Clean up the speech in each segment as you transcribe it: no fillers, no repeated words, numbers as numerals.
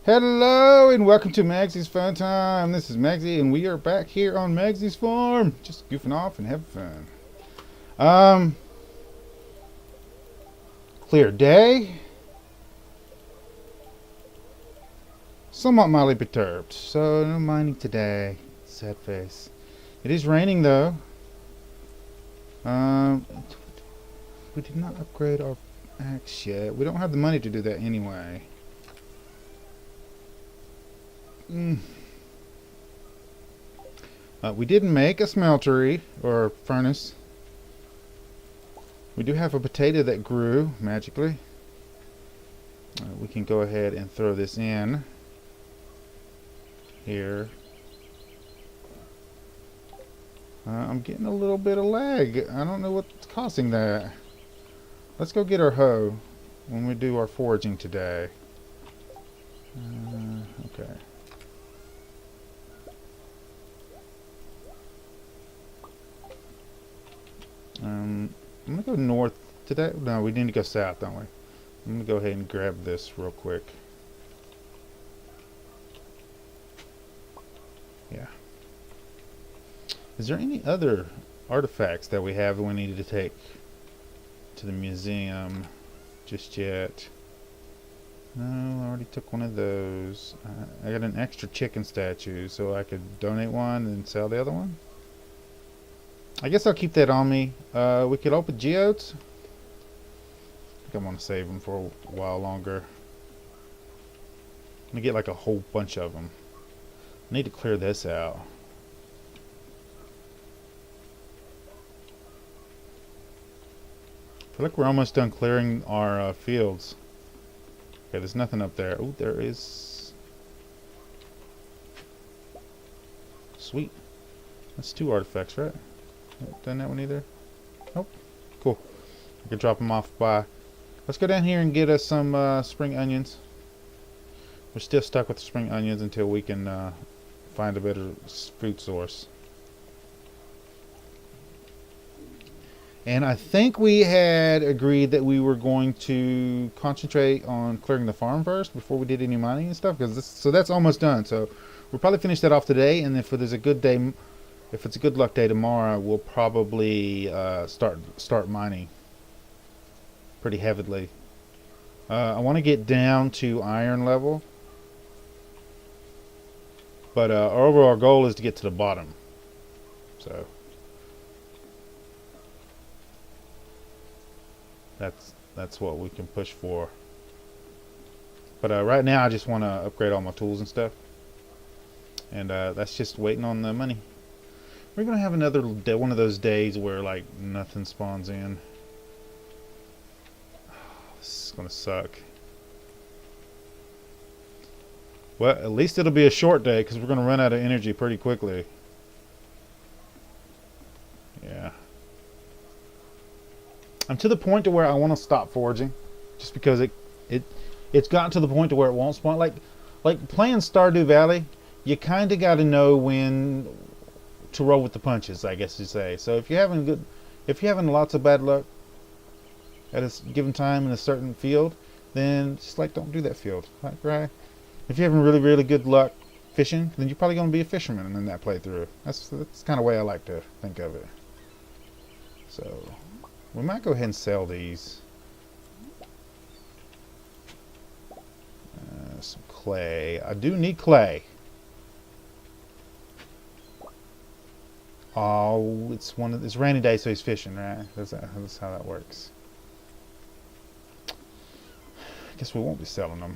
Hello and welcome to Maggie's Fun Time. This is Magzie and we are back here on Maggie's farm, just goofing off and having fun. Um, Clear day. Somewhat mildly perturbed, so no mining today. Sad face. It is raining though. We did not upgrade our axe yet. We don't have the money to do that anyway. We did make a smeltery or furnace. We do have a potato that grew magically. We can go ahead and throw this in here. I'm getting a little bit of lag. I don't know what's causing that. Let's go get our hoe when we do our foraging today. Okay. I'm gonna go north today. No, we need to go south, don't we? I'm gonna go ahead and grab this real quick. Yeah. Is there any other artifacts that we have that we needed to take to the museum just yet? No, I already took one of those. I got an extra chicken statue, so I could donate one and sell the other one. I guess I'll keep that on me. We could open geodes. I think I'm gonna save them for a while longer. I'm gonna get like a whole bunch of them. I need to clear this out. I feel like we're almost done clearing our fields. Okay, there's nothing up there. Oh, there is. Sweet. That's 2 artifacts, right? Done that one either? Nope. Cool. I can drop them off by. Let's go down here and get us some spring onions. We're still stuck with the spring onions until we can find a better food source. And I think we had agreed that we were going to concentrate on clearing the farm first before we did any mining and stuff. So that's almost done. So we'll probably finish that off today. And if there's a good day, if it's a good luck day tomorrow, we'll probably start mining pretty heavily. I want to get down to iron level, but our overall goal is to get to the bottom. So that's what we can push for. But right now, I just want to upgrade all my tools and stuff, and that's just waiting on the money. We're gonna have another day, one of those days where like nothing spawns in. This is gonna suck. Well, at least it'll be a short day because we're gonna run out of energy pretty quickly. Yeah. I'm to the point to where I want to stop foraging, just because it's gotten to the point to where it won't spawn. Like playing Stardew Valley, you kind of got to know when to roll with the punches, I guess you say. So if you're having lots of bad luck at a given time in a certain field, then just like don't do that field, right? If you're having really good luck fishing, then you're probably going to be a fisherman in that playthrough. That's kind of way I like to think of it. So we might go ahead and sell these. Some clay. I do need clay. Oh, it's rainy day, so he's fishing, right? That's how that works. I guess we won't be selling them.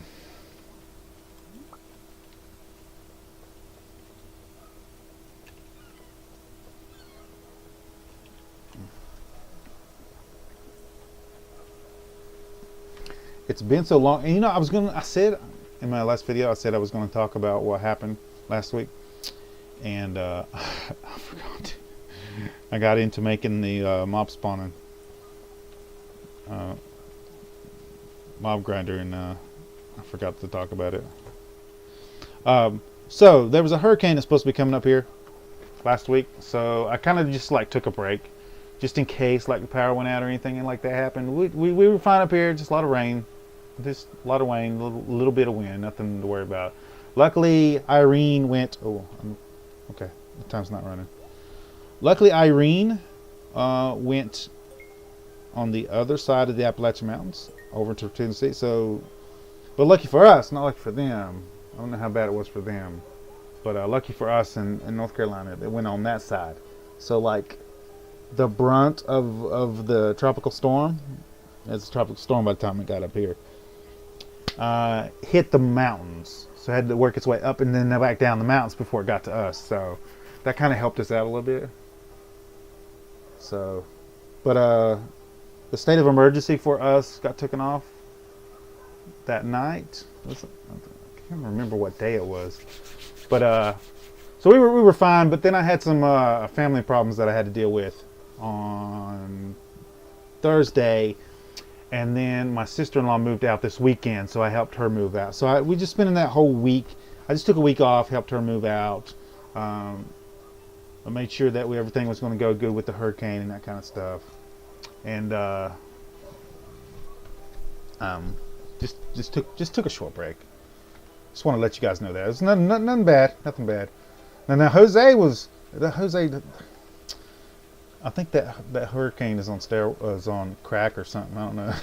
It's been so long, and I said in my last video, I said I was going to talk about what happened last week, and I forgot. I got into making the mob spawning mob grinder, and I forgot to talk about it. So there was a hurricane that's supposed to be coming up here last week, so I kind of just like took a break, just in case like the power went out or anything and like that happened. We were fine up here, just a lot of rain. Just a lot of rain, little bit of wind, nothing to worry about. Luckily, Irene went. Oh, okay. The time's not running. Luckily, Irene went on the other side of the Appalachian Mountains over to Tennessee. So, but lucky for us, not lucky for them. I don't know how bad it was for them, but lucky for us in North Carolina, they went on that side. So like the brunt of the tropical storm, it's a tropical storm by the time it got up here, hit the mountains. So it had to work its way up and then back down the mountains before it got to us. So that kind of helped us out a little bit. So, but the state of emergency for us got taken off that night. I can't remember what day it was, but so we were fine. But then I had some family problems that I had to deal with on Thursday, and then my sister-in-law moved out this weekend, so I helped her move out. So we just spent in that whole week. I just took a week off, helped her move out. I made sure that everything was going to go good with the hurricane and that kind of stuff. And just took a short break. Just want to let you guys know that it's nothing bad, nothing bad. Now Jose. I think that hurricane is on crack or something. I don't know.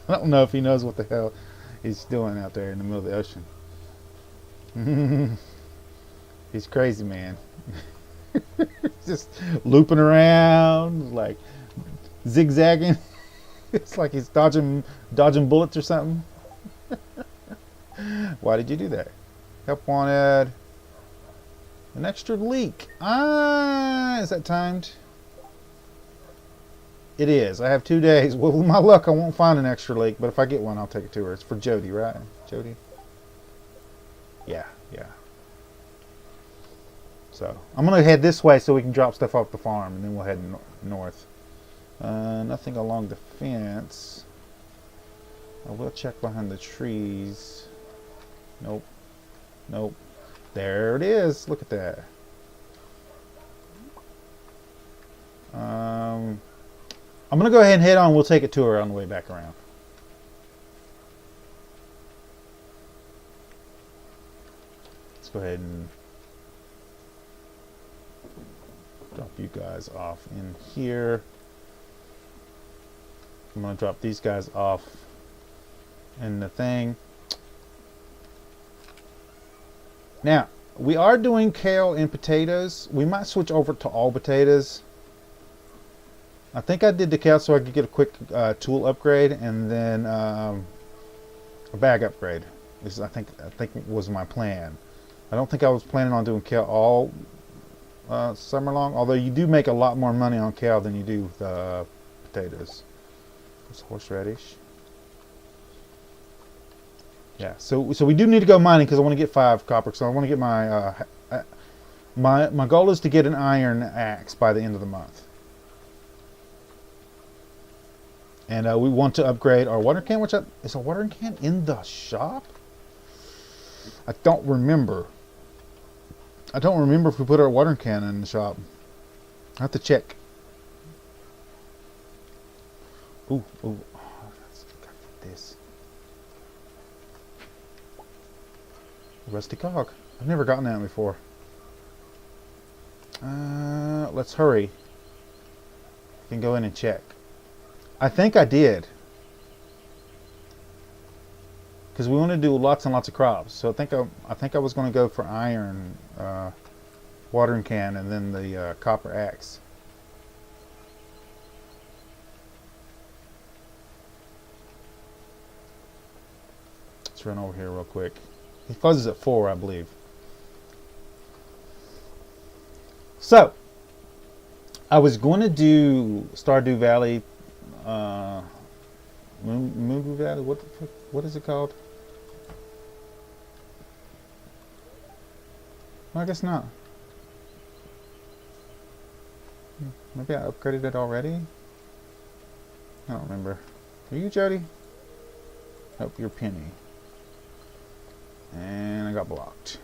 I don't know if he knows what the hell he's doing out there in the middle of the ocean. He's crazy, man. Just looping around, like zigzagging. It's like he's dodging bullets or something. Why did you do that? Help wanted. An extra leak. Is that timed? It is. I have 2 days. Well, with my luck, I won't find an extra leak, but if I get one, I'll take it to her. It's for Jody, right? Jody? Yeah. So, I'm going to head this way so we can drop stuff off the farm, and then we'll head north. Nothing along the fence. I will check behind the trees. Nope. There it is. Look at that. I'm going to go ahead and head on. We'll take it to her on the way back around. Let's go ahead and drop you guys off in here. I'm going to drop these guys off in the thing. Now, we are doing kale and potatoes. We might switch over to all potatoes. I think I did the kale so I could get a quick tool upgrade and then a bag upgrade. I think was my plan. I don't think I was planning on doing kale all summer long. Although you do make a lot more money on kale than you do with potatoes. There's horseradish. Yeah, so we do need to go mining because I want to get 5 copper. So I want to get my goal is to get an iron axe by the end of the month. And we want to upgrade our watering can, is a watering can in the shop? I don't remember. If we put our watering can in the shop. I have to check. Ooh, oh, that's got this. Rusty cog. I've never gotten that before. Let's hurry. You can go in and check. I think I did. Because we want to do lots and lots of crops. So I think I was going to go for iron watering can and then the copper axe. Let's run over here real quick. He closes at 4, I believe. So, I was going to do Stardew Valley, Moon Valley. What is it called? Well, I guess not. Maybe I upgraded it already. I don't remember. Are you Jody? Nope, you're Penny. And I got blocked.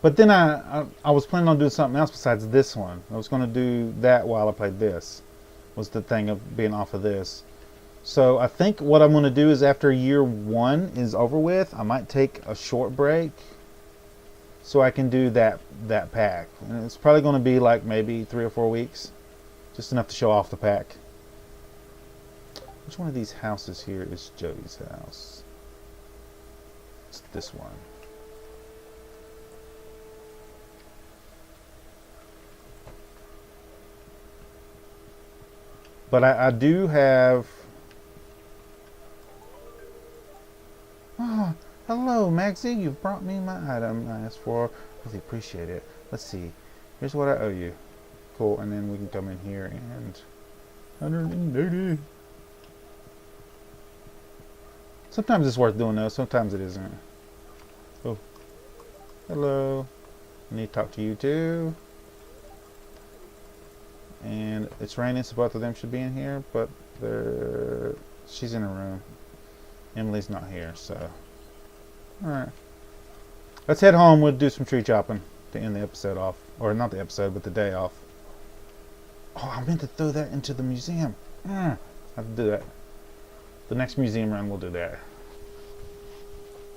But then I was planning on doing something else besides this one. I was going to do that while I played this. Was the thing of being off of this. So I think what I'm going to do is after year 1 is over with, I might take a short break so I can do that pack. And it's probably going to be like maybe 3 or 4 weeks, just enough to show off the pack. Which one of these houses here is Joey's house? It's this one. But I do have... Oh, hello, Magzie. You've brought me my item I asked for. Really appreciate it. Let's see. Here's what I owe you. Cool. And then we can come in here and... 180. Sometimes it's worth doing those. Sometimes it isn't. Oh. Hello. I need to talk to you too. And it's raining, so both of them should be in here, but she's in her room. Emily's not here, so. Alright. Let's head home. We'll do some tree chopping to end the episode off. Or not the episode, but the day off. Oh, I meant to throw that into the museum. I have to do that. The next museum run, we'll do that.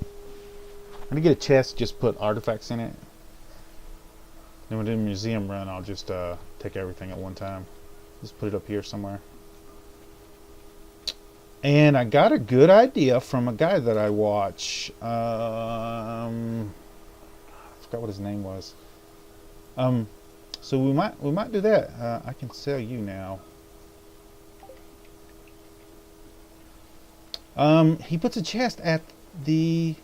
I'm going to get a chest, just put artifacts in it. Then when we do the museum run, I'll just take everything at one time. Just put it up here somewhere. And I got a good idea from a guy that I watch. I forgot what his name was. So we might do that. I can sell you now. He puts a chest at the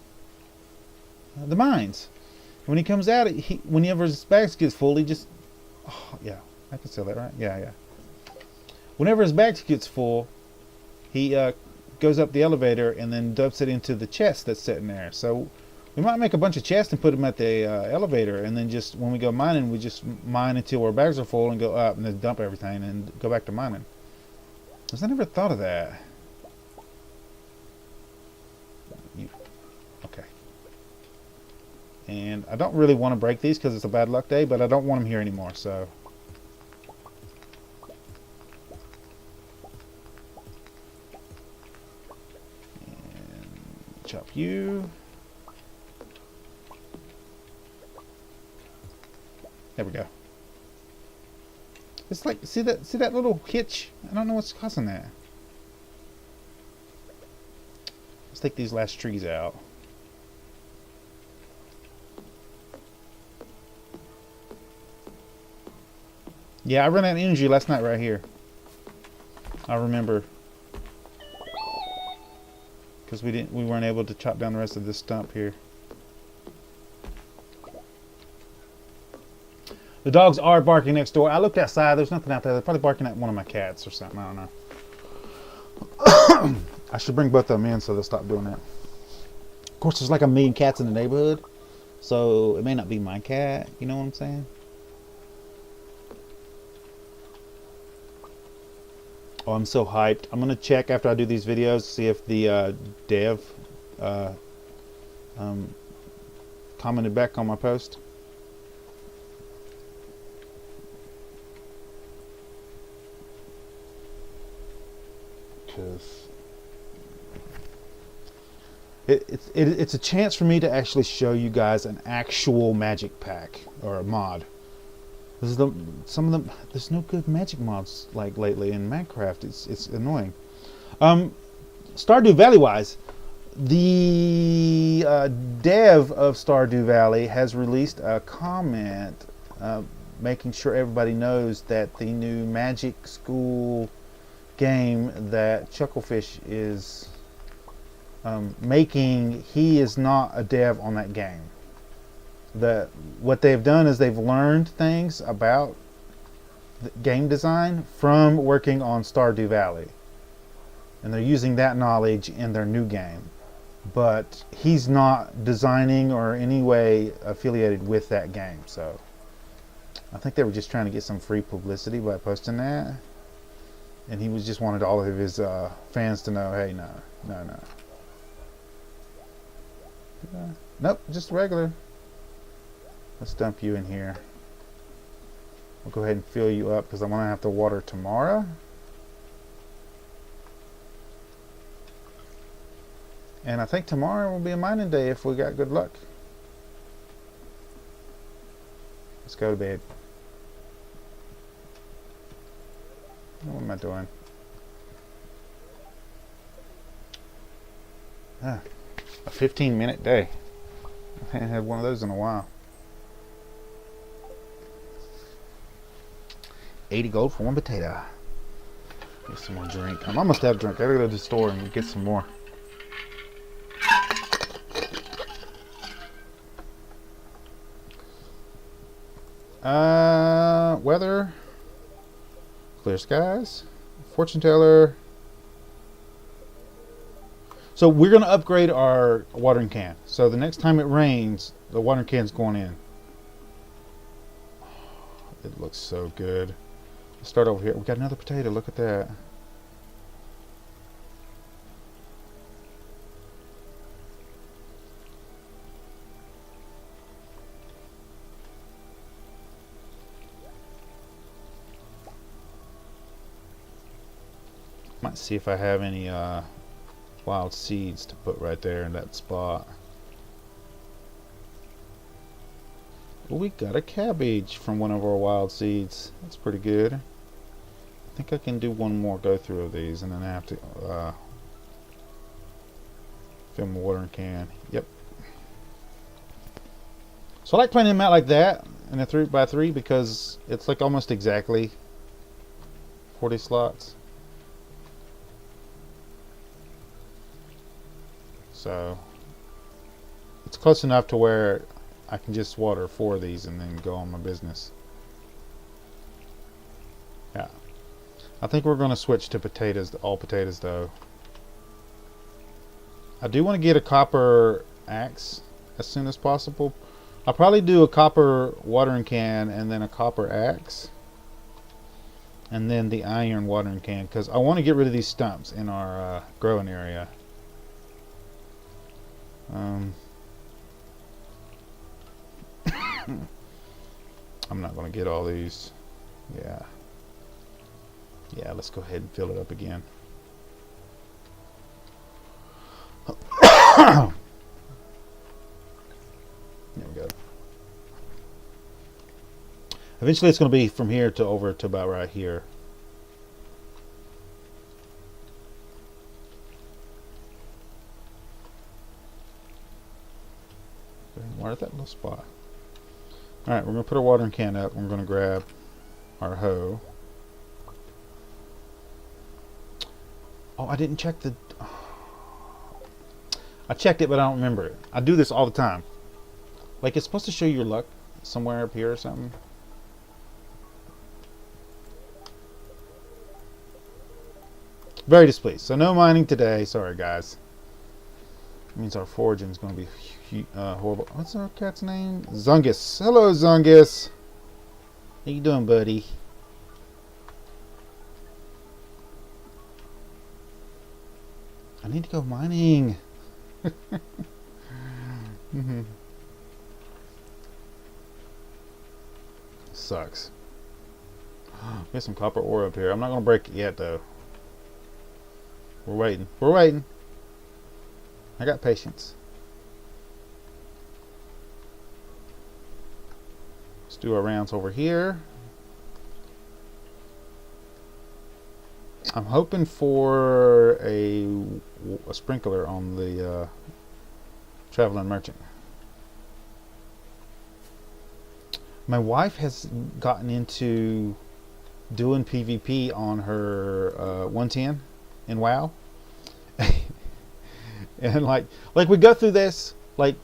mines. When he comes out, whenever his bags gets full, he just... Oh, yeah, I can sell that, right? Yeah. Whenever his bags gets full, he goes up the elevator and then dumps it into the chest that's sitting there. So we might make a bunch of chests and put them at the elevator, and then just when we go mining, we just mine until our bags are full and go up and then dump everything and go back to mining. Because I never thought of that. Okay. And I don't really want to break these because it's a bad luck day, but I don't want them here anymore, so. And chop you. There we go. It's like, see that little hitch? I don't know what's causing that. Let's take these last trees out. Yeah, I ran out of energy last night right here. I remember. Because we weren't able to chop down the rest of this stump here. The dogs are barking next door. I looked outside. There's nothing out there. They're probably barking at one of my cats or something. I don't know. I should bring both of them in so they'll stop doing that. Of course, there's like 1 million cats in the neighborhood. So it may not be my cat. You know what I'm saying? Oh, I'm so hyped. I'm going to check after I do these videos, see if the dev commented back on my post. Because it's a chance for me to actually show you guys an actual magic pack or a mod. This is some of them. There's no good magic mods like lately in Minecraft. It's annoying. Stardew Valley wise, the dev of Stardew Valley has released a comment making sure everybody knows that the new Magic School game that Chucklefish is making, he is not a dev on that game. What they've done is they've learned things about the game design from working on Stardew Valley, and they're using that knowledge in their new game. But he's not designing or any way affiliated with that game, so I think they were just trying to get some free publicity by posting that, and he was just wanted all of his fans to know, hey, no. Nope, just regular. Let's dump you in here. We'll go ahead and fill you up because I'm going to have to water tomorrow. And I think tomorrow will be a mining day if we got good luck. Let's go to bed. What am I doing? Ah, a 15-minute day. I haven't had one of those in a while. 80 gold for one potato. Get some more drink. I'm almost out of drink. I gotta go to the store and get some more. Weather. Clear skies. Fortune teller. So we're going to upgrade our watering can. So the next time it rains, the watering can's going in. It looks so good. Let's start over here. We got another potato. Look at that. Might see if I have any wild seeds to put right there in that spot. We got a cabbage from one of our wild seeds. That's pretty good. I think I can do one more go through of these and then I have to fill my watering can. Yep. So I like planning them out like that in a 3x3 because it's like almost exactly 40 slots. So it's close enough to where I can just water 4 of these and then go on my business. Yeah. I think we're going to switch to potatoes, all potatoes though. I do want to get a copper axe as soon as possible. I'll probably do a copper watering can and then a copper axe. And then the iron watering can because I want to get rid of these stumps in our growing area. I'm not going to get all these. Yeah, let's go ahead and fill it up again. There we go. Eventually it's going to be from here to over to about right here. Water that little spot. Alright, we're going to put our watering can up. We're going to grab our hoe. Oh, I didn't check the... I checked it, but I don't remember it. I do this all the time. Like, it's supposed to show your luck somewhere up here or something. Very displeased. So no mining today. Sorry, guys. It means our foraging is going to be horrible. What's our cat's name? Zungus. Hello, Zungus. How you doing, buddy? I need to go mining. Sucks. We have some copper ore up here. I'm not going to break it yet, though. We're waiting. We're waiting. I got patience. Let's do our rounds over here. I'm hoping for a sprinkler on the traveling merchant. My wife has gotten into doing PvP on her 110 in WoW. And like we go through this like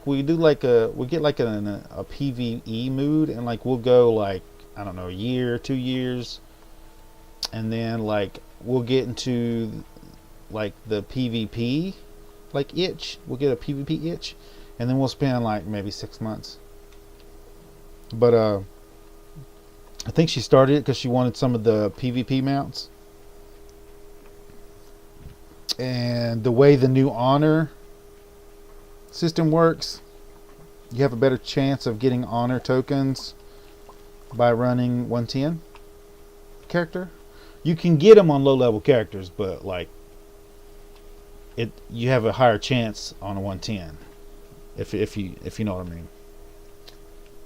we do like we get like a PvE mood and like we'll go like I don't know a year 2 years and then like we'll get into like the PvP like itch. We'll get a PvP itch and then we'll spend like maybe 6 months. But I think she started it because she wanted some of the PvP mounts. And the way the new honor system works, you have a better chance of getting honor tokens by running 110 character. You can get them on low level characters, but like you have a higher chance on a 110 if you know what I mean.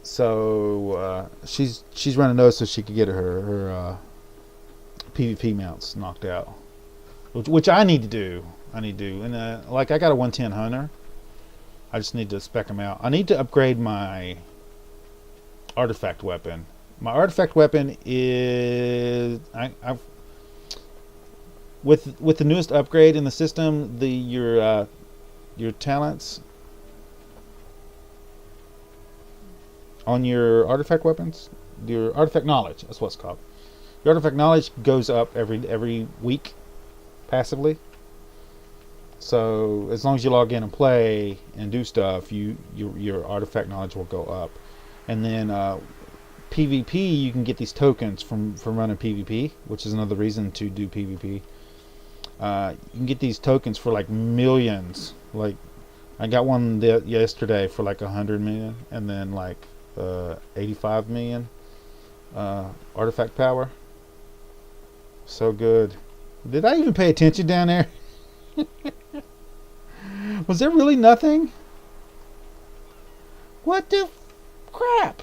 So she's running those so she could get her PvP mounts knocked out, which I need to do. And like I got a 110 hunter. I just need to spec them out. I need to upgrade my artifact weapon. My artifact weapon is I've with the newest upgrade in the system, your talents on your artifact weapons, your artifact knowledge, that's what it's called. Your artifact knowledge goes up every week passively. So as long as you log in and play and do stuff, your artifact knowledge will go up. And then PvP, you can get these tokens from running PvP, which is another reason to do PvP. You can get these tokens for like millions. Like I got one yesterday for like 100 million, and then like 85 million artifact power. So good. Did I even pay attention down there? Was there really nothing? What the crap?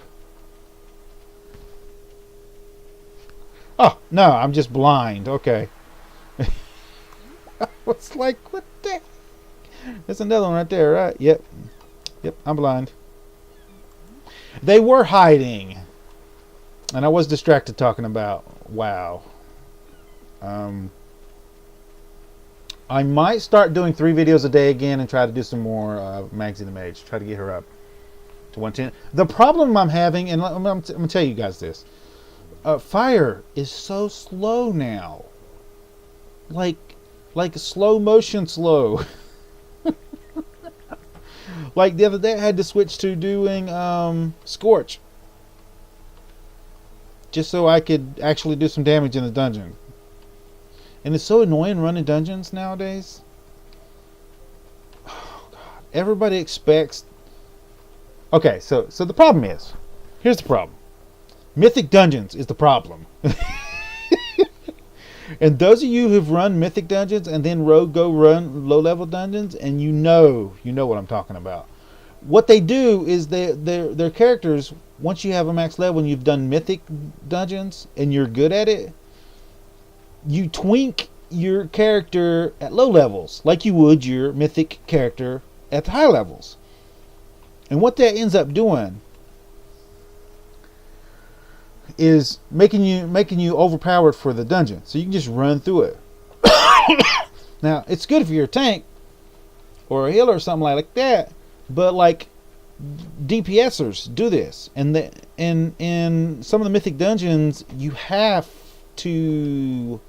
Oh, no, I'm just blind. Okay. I was like, what the heck? There's another one right there, right? Yep, I'm blind. They were hiding. And I was distracted talking about WoW. I might start doing 3 videos a day again and try to do some more Magzie the Mage. Try to get her up to 110. The problem I'm having, and I'm going to tell you guys this. Fire is so slow now. Like slow motion slow. Like the other day I had to switch to doing Scorch. Just so I could actually do some damage in the dungeon. And it's so annoying running dungeons nowadays. Oh God. Everybody expects... Okay, so the problem is... Here's the problem. Mythic dungeons is the problem. And those of you who've run mythic dungeons and then go run low level dungeons, and you know what I'm talking about. What they do is their characters, once you have a max level and you've done mythic dungeons and you're good at it, you twink your character at low levels like you would your mythic character at the high levels. And what that ends up doing is making you overpowered for the dungeon, so you can just run through it. Now it's good if you're a tank or a healer or something like that, but like DPSers do this, and in some of the mythic dungeons you have to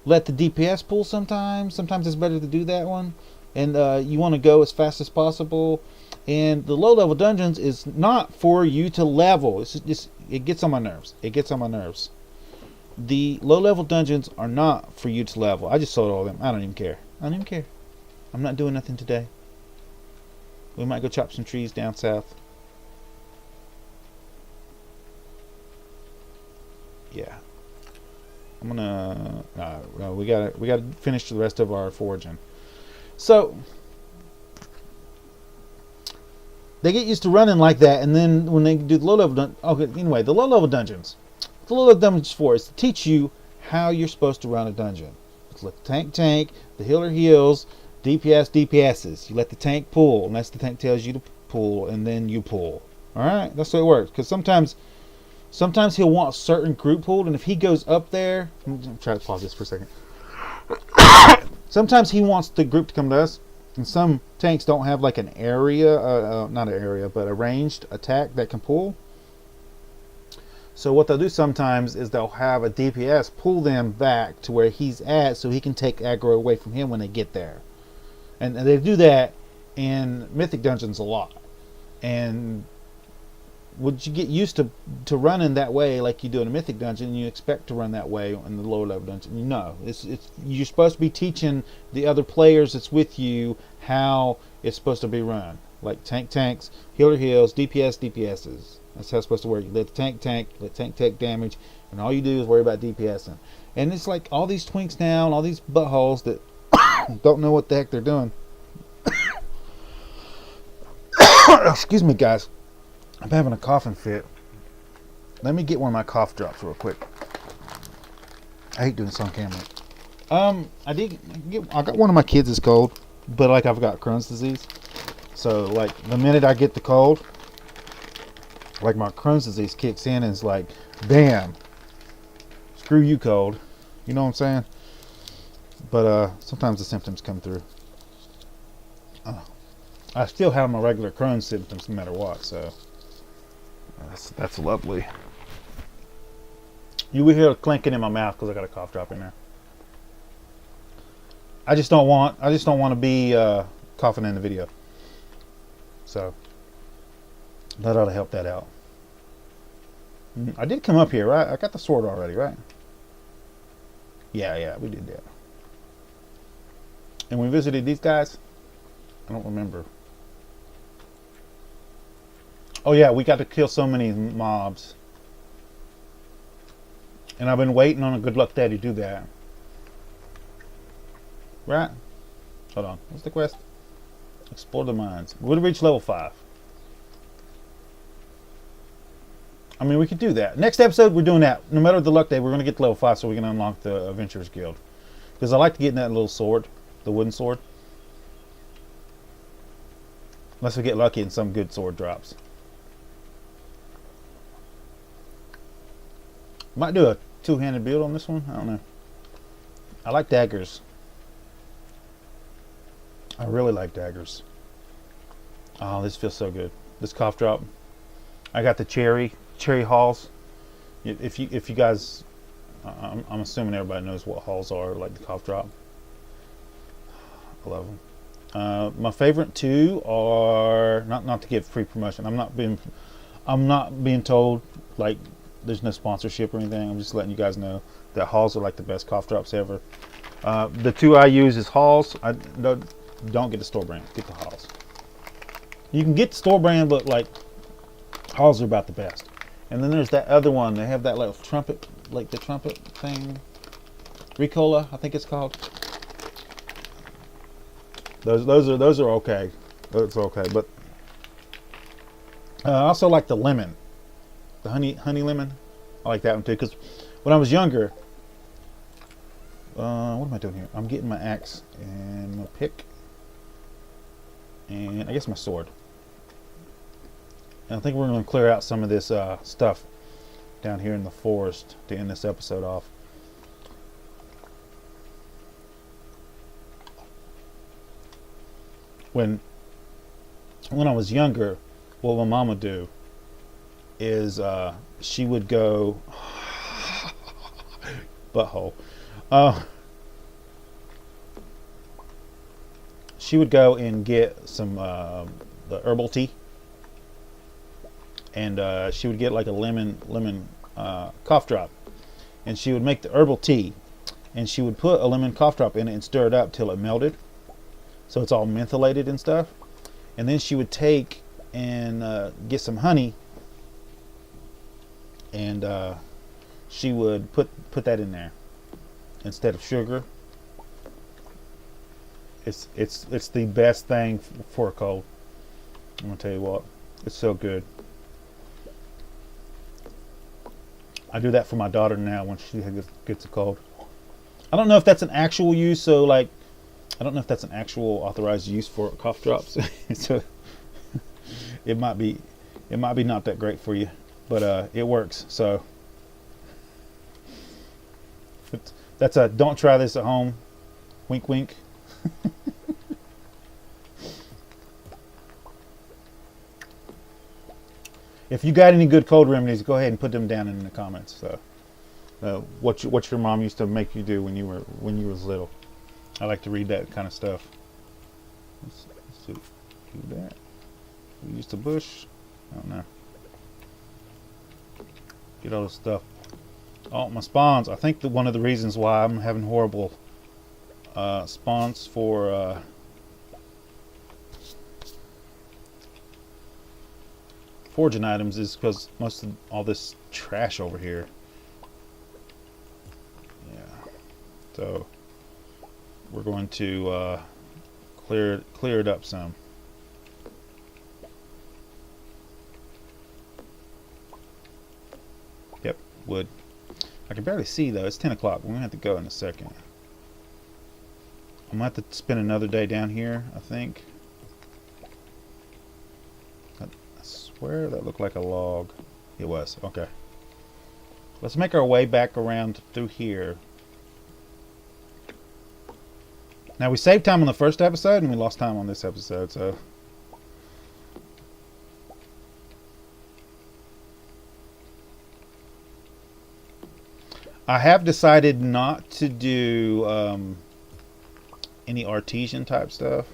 let the DPS pull sometimes it's better to do that one, and you want to go as fast as possible. And the low level dungeons is not for you to level. It's just, it gets on my nerves. The low level dungeons are not for you to level. I just sold all of them. I don't even care. I'm not doing nothing today. We might go chop some trees down south. Yeah. I'm gonna. We gotta finish the rest of our foraging. So they get used to running like that, and then when they do the low level anyway, the low level dungeons. The low level dungeons for is to teach you how you're supposed to run a dungeon. It's let the tank, the healer heals, DPSs. You let the tank pull, unless the tank tells you to pull, and then you pull. All right, that's the way it works. Because sometimes he'll want a certain group pulled, and if he goes up there, I'm try to pause this for a second. Sometimes he wants the group to come to us. And some tanks don't have like an area, not an area, but a ranged attack that can pull. So what they'll do sometimes is they'll have a DPS pull them back to where he's at, so he can take aggro away from him when they get there. And they do that in Mythic Dungeons a lot. And would you get used to running that way like you do in a Mythic Dungeon, and you expect to run that way in the lower level dungeon? No, it's you're supposed to be teaching the other players that's with you how it's supposed to be run. Like tanks, healer heals, DPS DPSs. That's how it's supposed to work. You let the tank, let tank take damage, and all you do is worry about DPSing. And it's like all these twinks now, and all these buttholes that don't know what the heck they're doing. Excuse me, guys. I'm having a coughing fit. Let me get one of my cough drops real quick. I hate doing this on camera. I got one of my kids is cold, but like I've got Crohn's disease. So like the minute I get the cold, like my Crohn's disease kicks in and it's like, bam, screw you cold. You know what I'm saying? But sometimes the symptoms come through. I still have my regular Crohn's symptoms no matter what, so that's lovely. You will hear a clinking in my mouth because I got a cough drop in there. I just don't want to be coughing in the video. So that ought to help that out. I did come up here, right? I got the sword already, right? Yeah, we did that. And we visited these guys. I don't remember. Oh yeah, we got to kill so many mobs. And I've been waiting on a good luck day to do that. Right? Hold on. What's the quest? Explore the mines. We'll reach level 5. I mean, we could do that. Next episode, we're doing that. No matter the luck day, we're going to get to level 5 so we can unlock the Adventurers Guild. Because I like to get in that little sword. The wooden sword. Unless we get lucky and some good sword drops. Might do a two-handed build on this one. I don't know. I like daggers. I really like daggers. Oh, this feels so good. This cough drop. I got the cherry halls. If you guys, I'm assuming everybody knows what halls are, like the cough drop. I love them. My favorite two are not to give free promotion. I'm not being told like there's no sponsorship or anything. I'm just letting you guys know that halls are like the best cough drops ever. The two I use is halls. I don't get the store brand. Get the halls. You can get the store brand, but like halls are about the best. And then there's that other one. They have that little trumpet, like the trumpet thing. Ricola, I think it's called. Those are okay. Those are okay, but I also like the lemon, the honey lemon. I like that one too because when I was younger, what am I doing here? I'm getting my axe and my pick, and I guess my sword. And I think we're going to clear out some of this stuff down here in the forest to end this episode off. When I was younger, what my mom would do is she would go butthole. She would go and get some the herbal tea, and she would get like a lemon cough drop, and she would make the herbal tea, and she would put a lemon cough drop in it and stir it up till it melted. So it's all mentholated and stuff. And then she would take and get some honey, and she would put that in there instead of sugar. It's the best thing for a cold. I'm gonna tell you what, it's so good. I do that for my daughter now when she gets a cold. I don't know if that's an actual use. So like, I don't know if that's an actual authorized use for cough drops. So it might be not that great for you, but it works. So that's a don't try this at home. Wink, wink. If you got any good cold remedies, go ahead and put them down in the comments. So, what your mom used to make you do when you was little. I like to read that kind of stuff. Let's do that. We used to bush. I don't know. Get all this stuff. Oh, my spawns. I think that one of the reasons why I'm having horrible spawns for forging items is because most of all this trash over here. Yeah. So we're going to clear it up some. Yep, wood. I can barely see though. It's 10 o'clock. We're gonna have to go in a second. I'm gonna have to spend another day down here, I think. I swear that looked like a log. It was. Okay. Let's make our way back around through here. Now we saved time on the first episode and we lost time on this episode, so I have decided not to do any artesian type stuff.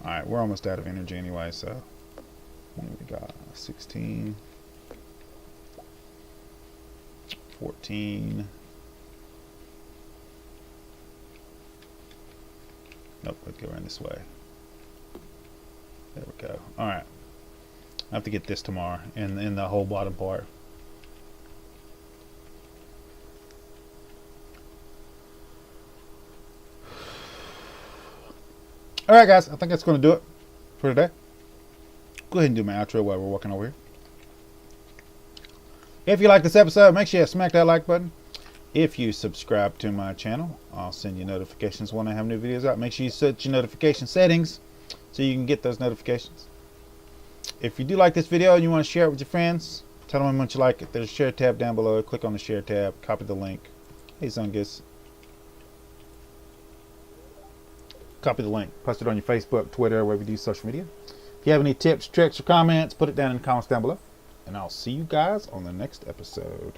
Alright, we're almost out of energy anyway, so what do we got? 16, 14. Nope, let's go around this way. There we go. Alright. I have to get this tomorrow in the whole bottom part. Alright guys, I think that's going to do it for today. Go ahead and do my outro while we're walking over here. If you like this episode, make sure you smack that like button. If you subscribe to my channel, I'll send you notifications when I have new videos out. Make sure you set your notification settings so you can get those notifications. If you do like this video and you want to share it with your friends, tell them how much you like it. There's a share tab down below. Click on the share tab, copy the link. Hey Zungus. Copy the link, post it on your Facebook, Twitter, wherever you do social media. If you have any tips, tricks, or comments, put it down in the comments down below. And I'll see you guys on the next episode.